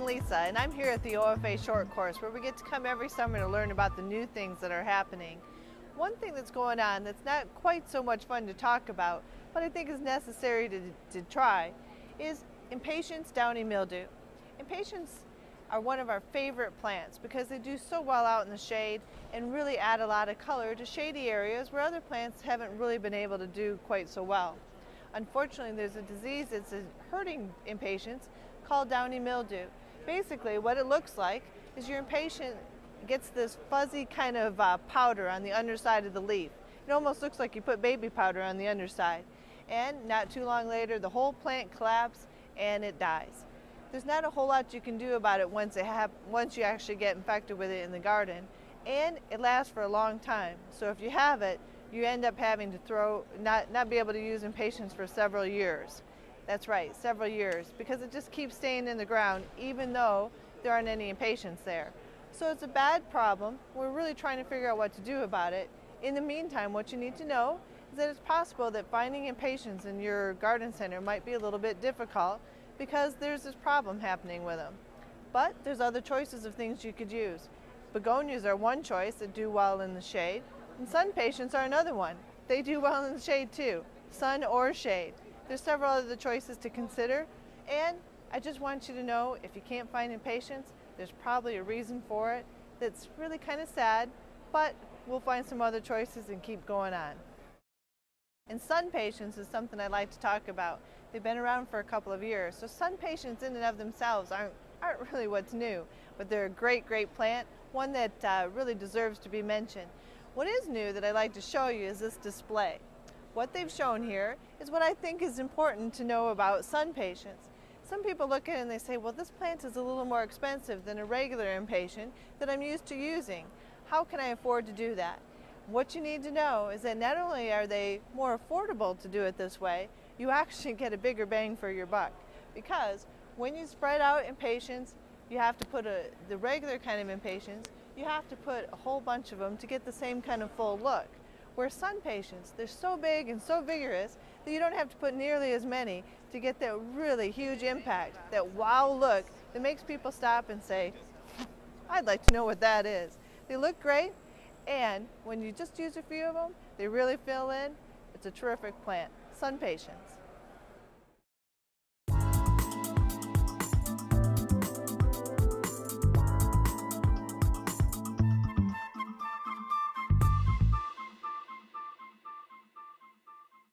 Lisa, and I'm here at the OFA short course where we get to come every summer to learn about the new things that are happening. One thing that's going on that's not quite so much fun to talk about, but I think is necessary to try, is impatiens downy mildew. Impatiens are one of our favorite plants because they do so well out in the shade and really add a lot of color to shady areas where other plants haven't really been able to do quite so well. Unfortunately, there's a disease that's hurting impatiens called downy mildew. Basically, what it looks like is your impatient gets this fuzzy kind of powder on the underside of the leaf. It almost looks like you put baby powder on the underside. And not too long later, the whole plant collapses and it dies. There's not a whole lot you can do about it once you actually get infected with it in the garden, and it lasts for a long time. So if you have it, you end up having to not be able to use impatiens for several years. That's right, several years, because it just keeps staying in the ground even though there aren't any impatiens there. So it's a bad problem. We're really trying to figure out what to do about it. In the meantime, what you need to know is that it's possible that finding impatiens in your garden center might be a little bit difficult because there's this problem happening with them. But there's other choices of things you could use. Begonias are one choice that do well in the shade, and SunPatiens are another one. They do well in the shade too, sun or shade. There's several other choices to consider, and I just want you to know if you can't find impatiens, there's probably a reason for it that's really kind of sad, but we'll find some other choices and keep going on. And SunPatiens is something I'd like to talk about. They've been around for a couple of years, so SunPatiens in and of themselves aren't really what's new, but they're a great plant, one that really deserves to be mentioned. What is new that I'd like to show you is this display. What they've shown here is what I think is important to know about SunPatiens. Some people look at it and they say, well, this plant is a little more expensive than a regular impatient that I'm used to using. How can I afford to do that? What you need to know is that not only are they more affordable to do it this way, you actually get a bigger bang for your buck. Because when you spread out impatiens, you have to put the regular kind of impatiens, you have to put a whole bunch of them to get the same kind of full look. Where SunPatiens, they're so big and so vigorous that you don't have to put nearly as many to get that really huge impact, that wow look that makes people stop and say, I'd like to know what that is. They look great, and when you just use a few of them, they really fill in. It's a terrific plant. SunPatiens.